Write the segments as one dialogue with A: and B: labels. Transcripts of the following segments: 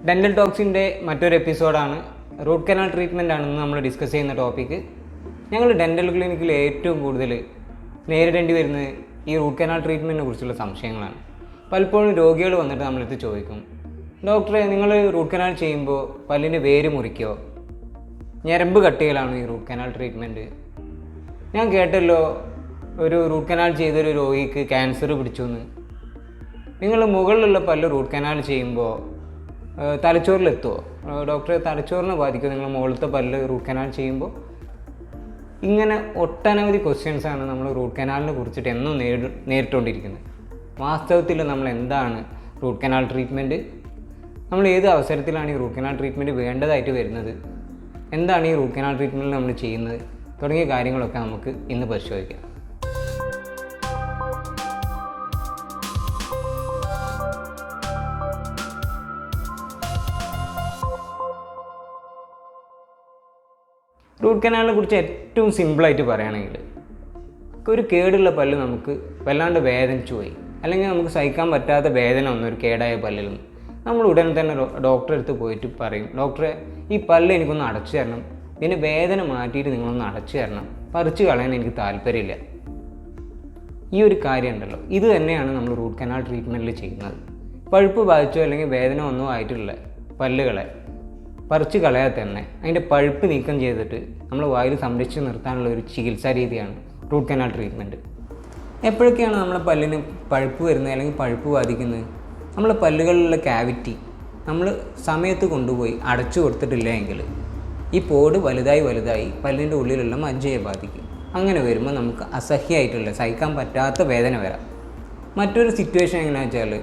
A: Dental ടോക്സിൻ്റെ മറ്റൊരു എപ്പിസോഡാണ്. Root canal treatment ആണെന്ന് നമ്മൾ ഡിസ്കസ് ചെയ്യുന്ന ടോപ്പിക്ക്. ഞങ്ങൾ ഡെൻ്റൽ ക്ലിനിക്കിൽ ഏറ്റവും കൂടുതൽ നേരിടേണ്ടി വരുന്നത് ഈ റൂട്ട് കനാൽ ട്രീറ്റ്മെൻറ്റിനെ കുറിച്ചുള്ള സംശയങ്ങളാണ്. പലപ്പോഴും രോഗികൾ വന്നിട്ട് നമ്മളടുത്ത് ചോദിക്കും, ഡോക്ടറെ നിങ്ങൾ റൂട്ട് കനാൽ ചെയ്യുമ്പോൾ പല്ലിൻ്റെ വേര് മുറിക്കോ, ഞരമ്പ് കട്ടികളാണ് ഈ റൂട്ട് കനാൽ ട്രീറ്റ്മെൻറ്റ്? ഞാൻ കേട്ടല്ലോ ഒരു റൂട്ട് കനാൽ ചെയ്തൊരു രോഗിക്ക് ക്യാൻസർ പിടിച്ചു എന്ന്. നിങ്ങൾ മുകളിലുള്ള പല്ല് റൂട്ട് കനാൽ ചെയ്യുമ്പോൾ തലച്ചോറിലെത്തുമോ ഡോക്ടറെ? തലച്ചോറിനെ ബാധിക്കുമോ നിങ്ങൾ മുകളിലത്തെ പല്ല് റൂട്ട് കനാൽ ചെയ്യുമ്പോൾ? ഇങ്ങനെ ഒട്ടനവധി ക്വസ്റ്റ്യൻസാണ് നമ്മൾ റൂട്ട് കനാലിനെ കുറിച്ചിട്ട് എന്നും നേരിട്ടുകൊണ്ടിരിക്കുന്നത്. വാസ്തവത്തിൽ നമ്മൾ എന്താണ് റൂട്ട് കനാൽ ട്രീറ്റ്മെൻറ്റ്? നമ്മൾ ഏത് അവസരത്തിലാണ് ഈ റൂട്ട് കനാൽ ട്രീറ്റ്മെൻറ്റ് വേണ്ടതായിട്ട് വരുന്നത്? എന്താണ് ഈ റൂട്ട് കനാൽ ട്രീറ്റ്മെൻറ്റിൽ നമ്മൾ ചെയ്യുന്നത്? തുടങ്ങിയ കാര്യങ്ങളൊക്കെ നമുക്ക് ഇന്ന് പരിശോധിക്കാം. റൂട്ട് കനാലിനെ കുറിച്ച് ഏറ്റവും സിമ്പിളായിട്ട് പറയുകയാണെങ്കിൽ, ഒരു കേടുള്ള പല്ല് നമുക്ക് വല്ലാണ്ട് വേദനിച്ചു പോയി, അല്ലെങ്കിൽ നമുക്ക് സഹിക്കാൻ പറ്റാത്ത വേദന വന്നു ഒരു കേടായ പല്ലിൽ നിന്ന്. നമ്മൾ ഉടൻ തന്നെ ഡോക്ടറെ അടുത്ത് പോയിട്ട് പറയും, ഡോക്ടറെ ഈ പല്ല് എനിക്കൊന്ന് അടച്ചു തരണം, പിന്നെ വേദന മാറ്റിയിട്ട് നിങ്ങളൊന്ന് അടച്ചു തരണം, പറിച്ചു കളയാൻ എനിക്ക് താല്പര്യമില്ല. ഈ ഒരു കാര്യം ഉണ്ടല്ലോ, ഇത് തന്നെയാണ് നമ്മൾ റൂട്ട് കനാൽ ട്രീറ്റ്മെൻറ്റിൽ ചെയ്യുന്നത്. പഴുപ്പ് ബാധിച്ചോ അല്ലെങ്കിൽ വേദന ഒന്നും ആയിട്ടുള്ള പല്ലുകളെ പറിച്ച് കളയാതെ തന്നെ അതിൻ്റെ പഴുപ്പ് നീക്കം ചെയ്തിട്ട് നമ്മൾ വായിൽ സംരക്ഷിച്ച് നിർത്താനുള്ള ഒരു ചികിത്സാ രീതിയാണ് റൂട്ട് കനാൽ ട്രീറ്റ്മെൻറ്റ്. എപ്പോഴൊക്കെയാണ് നമ്മളെ പല്ലിന് പഴുപ്പ് വരുന്നത് അല്ലെങ്കിൽ പഴുപ്പ് ബാധിക്കുന്നത്? നമ്മളെ പല്ലുകളിലുള്ള ക്യാവിറ്റി നമ്മൾ സമയത്ത് കൊണ്ടുപോയി അടച്ചു കൊടുത്തിട്ടില്ല എങ്കിൽ ഈ പോട് വലുതായി പല്ലിൻ്റെ ഉള്ളിലുള്ള മജ്ജയെ ബാധിക്കും. അങ്ങനെ വരുമ്പോൾ നമുക്ക് അസഹ്യമായിട്ടുള്ള സഹിക്കാൻ പറ്റാത്ത വേദന വരാം. മറ്റൊരു സിറ്റുവേഷൻ എങ്ങനെയാണെന്ന് വെച്ചാൽ,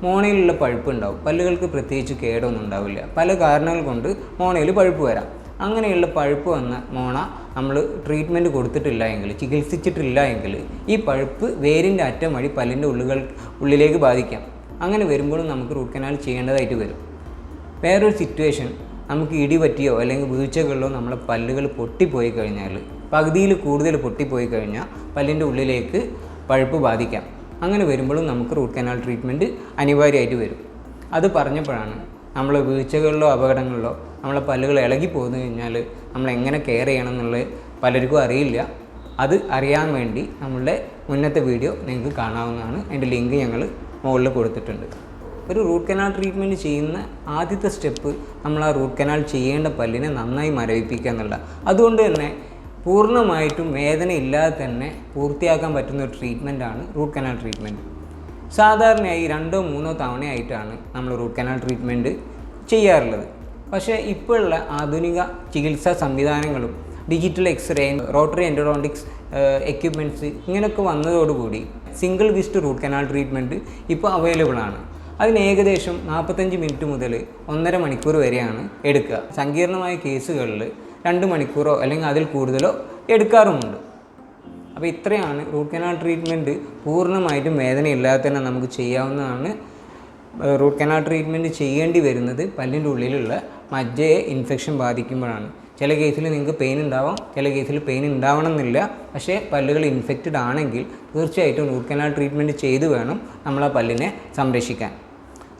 A: മോണയിലുള്ള പഴുപ്പ് ഉണ്ടാവും. പല്ലുകൾക്ക് പ്രത്യേകിച്ച് കേടൊന്നും ഉണ്ടാവില്ല, പല കാരണങ്ങൾ കൊണ്ട് മോണയിൽ പഴുപ്പ് വരാം. അങ്ങനെയുള്ള പഴുപ്പ് വന്ന മോണ നമ്മൾ ട്രീറ്റ്മെൻറ്റ് കൊടുത്തിട്ടില്ല എങ്കിൽ, ചികിത്സിച്ചിട്ടില്ല എങ്കിൽ ഈ പഴുപ്പ് വേരിൻ്റെ അറ്റം വഴി പല്ലിൻ്റെ ഉള്ളിലേക്ക് ബാധിക്കാം. അങ്ങനെ വരുമ്പോഴും നമുക്ക് റൂട്ട് കനാൽ ചെയ്യേണ്ടതായിട്ട് വരും. വേറൊരു സിറ്റുവേഷൻ, നമുക്ക് ഇടി പറ്റിയോ അല്ലെങ്കിൽ വീഴ്ചകളിലോ നമ്മളെ പല്ലുകൾ പൊട്ടിപ്പോയി കഴിഞ്ഞാൽ, പകുതിയിൽ കൂടുതൽ പൊട്ടിപ്പോയി കഴിഞ്ഞാൽ പല്ലിൻ്റെ ഉള്ളിലേക്ക് പഴുപ്പ് ബാധിക്കാം. അങ്ങനെ വരുമ്പോഴും നമുക്ക് റൂട്ട് കനാൽ ട്രീറ്റ്മെൻറ്റ് അനിവാര്യമായിട്ട് വരും. അത് പറഞ്ഞപ്പോഴാണ്, നമ്മൾ വീഴ്ചകളിലോ അപകടങ്ങളിലോ നമ്മളെ പല്ലുകൾ ഇളകി പോന്നു കഴിഞ്ഞാൽ നമ്മൾ എങ്ങനെ കെയർ ചെയ്യണം എന്നുള്ളത് പലർക്കും അറിയില്ല. അത് അറിയാൻ വേണ്ടി നമ്മളുടെ മുന്നത്തെ വീഡിയോ നിങ്ങൾക്ക് കാണാവുന്നതാണ്. അതിൻ്റെ ലിങ്ക് ഞങ്ങൾ മുകളിൽ കൊടുത്തിട്ടുണ്ട്. ഒരു റൂട്ട് കനാൽ ട്രീറ്റ്മെൻറ്റ് ചെയ്യുന്ന ആദ്യത്തെ സ്റ്റെപ്പ് നമ്മൾ ആ റൂട്ട് കനാൽ ചെയ്യേണ്ട പല്ലിനെ നന്നായി മരവിപ്പിക്കുക എന്നുള്ള. അതുകൊണ്ട് തന്നെ പൂർണ്ണമായിട്ടും വേദന ഇല്ലാതെ തന്നെ പൂർത്തിയാക്കാൻ പറ്റുന്ന ഒരു ട്രീറ്റ്മെൻറ്റാണ് റൂട്ട് കനാൽ ട്രീറ്റ്മെൻറ്റ്. സാധാരണയായി 2-3 തവണയായിട്ടാണ് നമ്മൾ റൂട്ട് കനാൽ ട്രീറ്റ്മെൻറ്റ് ചെയ്യാറുള്ളത്. പക്ഷേ ഇപ്പോഴുള്ള ആധുനിക ചികിത്സാ സംവിധാനങ്ങളും digital x-ray, rotary endodontics equipments ഇങ്ങനെയൊക്കെ വന്നതോടുകൂടി single visit root canal treatment ഇപ്പോൾ അവൈലബിൾ ആണ്. അതിന് ഏകദേശം 45 മിനിറ്റ് മുതൽ 1.5 മണിക്കൂർ വരെയാണ് എടുക്കുക. സങ്കീർണമായ കേസുകളിൽ 2 മണിക്കൂറോ അല്ലെങ്കിൽ അതിൽ കൂടുതലോ എടുക്കാറുമുണ്ട്. അപ്പോൾ ഇത്രയാണ് റൂട്ട് കനാൽ ട്രീറ്റ്മെൻറ്റ്. പൂർണ്ണമായിട്ടും വേദനയില്ലാതെ തന്നെ നമുക്ക് ചെയ്യാവുന്നതാണ്. റൂട്ട് കനാൽ ട്രീറ്റ്മെൻറ്റ് ചെയ്യേണ്ടി വരുന്നത് പല്ലിൻ്റെ ഉള്ളിലുള്ള മജ്ജയെ ഇൻഫെക്ഷൻ ബാധിക്കുമ്പോഴാണ്. ചില കേസിൽ നിങ്ങൾക്ക് പെയിൻ ഉണ്ടാവാം, ചില കേസിൽ പെയിൻ ഉണ്ടാവണം എന്നില്ല. പക്ഷേ പല്ലുകൾ ഇൻഫെക്റ്റഡ് ആണെങ്കിൽ തീർച്ചയായിട്ടും റൂട്ട് കനാൽ ട്രീറ്റ്മെൻറ്റ് ചെയ്ത് വേണം നമ്മൾ ആ പല്ലിനെ സംരക്ഷിക്കാൻ.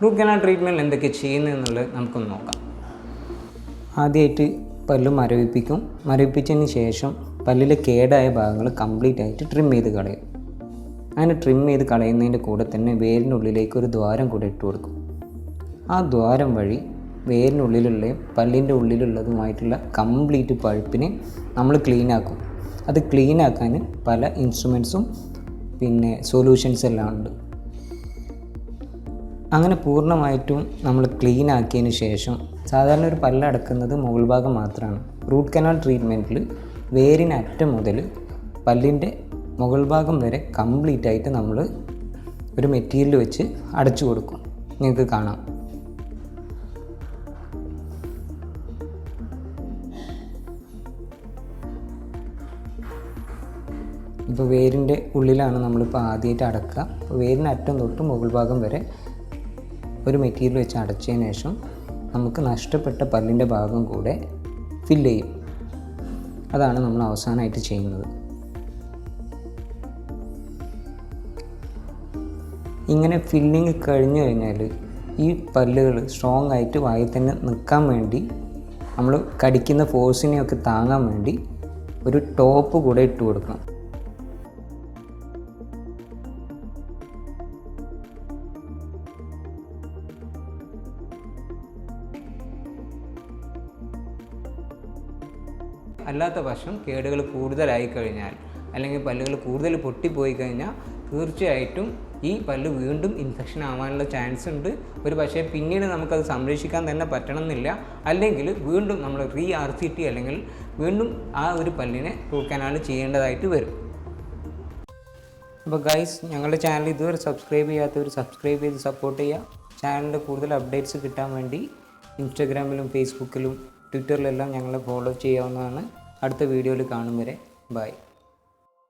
A: റൂട്ട് കനാൽ ട്രീറ്റ്മെൻറ്റിൽ എന്തൊക്കെ ചെയ്യുന്നതെന്നുള്ളത് നമുക്കൊന്ന് നോക്കാം. ആദ്യമായിട്ട് പല്ല് മരവിപ്പിക്കും. മരവിപ്പിച്ചതിന് ശേഷം പല്ലിലെ കേടായ ഭാഗങ്ങൾ കംപ്ലീറ്റ് ആയിട്ട് ട്രിം ചെയ്ത് കളയും. അങ്ങനെ ട്രിം ചെയ്ത് കളയുന്നതിൻ്റെ കൂടെ തന്നെ വേരിനുള്ളിലേക്ക് ഒരു ദ്വാരം കൂടെ ഇട്ട് കൊടുക്കും. ആ ദ്വാരം വഴി വേരിനുള്ളിലുള്ള പല്ലിൻ്റെ ഉള്ളിലുള്ളതുമായിട്ടുള്ള കംപ്ലീറ്റ് പഴുപ്പിനെ നമ്മൾ ക്ലീനാക്കും. അത് ക്ലീനാക്കാൻ പല ഇൻസ്ട്രുമെൻറ്റ്സും പിന്നെ സൊല്യൂഷൻസ് എല്ലാം ഉണ്ട്. അങ്ങനെ പൂർണ്ണമായിട്ടും നമ്മൾ ക്ലീൻ ആക്കിയതിന് ശേഷം, സാധാരണ ഒരു പല്ല് അടക്കുന്നത് മുകൾ ഭാഗം മാത്രമാണ്. റൂട്ട് കനാൽ ട്രീറ്റ്മെൻറ്റിൽ വേരിനറ്റം മുതൽ പല്ലിൻ്റെ മുകൾ ഭാഗം വരെ കംപ്ലീറ്റ് ആയിട്ട് നമ്മൾ ഒരു മെറ്റീരിയൽ വെച്ച് അടച്ചു കൊടുക്കും. നിങ്ങൾക്ക് കാണാം. ഇപ്പോൾ വേരിൻ്റെ ഉള്ളിലാണ് നമ്മളിപ്പോൾ ആദ്യമായിട്ട് അടക്കുക. അപ്പോൾ വേരിനറ്റം തൊട്ട് മുകൾ ഭാഗം വരെ ഒരു മെറ്റീരിയൽ വെച്ച് അടച്ചതിന് ശേഷം നമുക്ക് നഷ്ടപ്പെട്ട പല്ലിൻ്റെ ഭാഗം കൂടെ ഫില്ല് ചെയ്യും. അതാണ് നമ്മൾ അവസാനമായിട്ട് ചെയ്യുന്നത്. ഇങ്ങനെ ഫില്ലിങ് കഴിഞ്ഞു കഴിഞ്ഞാൽ ഈ പല്ലുകൾ സ്ട്രോങ് ആയിട്ട് വായിൽ തന്നെ നിൽക്കാൻ വേണ്ടി നമ്മൾ കടിക്കുന്ന ഫോഴ്സിനെയൊക്കെ താങ്ങാൻ വേണ്ടി ഒരു ടോപ്പ് കൂടെ ഇട്ട് കൊടുക്കണം. അല്ലാത്ത പക്ഷം കേടുകൾ കൂടുതലായി കഴിഞ്ഞാൽ അല്ലെങ്കിൽ പല്ലുകൾ കൂടുതൽ പൊട്ടിപ്പോയി കഴിഞ്ഞാൽ തീർച്ചയായിട്ടും ഈ പല്ല് വീണ്ടും ഇൻഫെക്ഷൻ ആവാനുള്ള ചാൻസ് ഉണ്ട്. ഒരു പക്ഷേ പിന്നീട് നമുക്കത് സംരക്ഷിക്കാൻ തന്നെ പറ്റണമെന്നില്ല. അല്ലെങ്കിൽ വീണ്ടും നമ്മൾ RCT അല്ലെങ്കിൽ വീണ്ടും ആ ഒരു പല്ലിനെ റൂട്ട് കനാൽ ചെയ്യേണ്ടതായിട്ട് വരും. അപ്പോൾ ഗൈസ്, ഞങ്ങളുടെ ചാനൽ ഇതുവരെ സബ്സ്ക്രൈബ് ചെയ്യാത്തവർ സബ്സ്ക്രൈബ് ചെയ്ത് സപ്പോർട്ട് ചെയ്യുക. ചാനലിൻ്റെ കൂടുതൽ അപ്ഡേറ്റ്സ് കിട്ടാൻ വേണ്ടി ഇൻസ്റ്റാഗ്രാമിലും ഫേസ്ബുക്കിലും ട്വിറ്ററിലെല്ലാം ഞങ്ങളെ ഫോളോ ചെയ്യാവുന്നതാണ്. അടുത്ത വീഡിയോയിൽ കാണും വരെ ബൈ.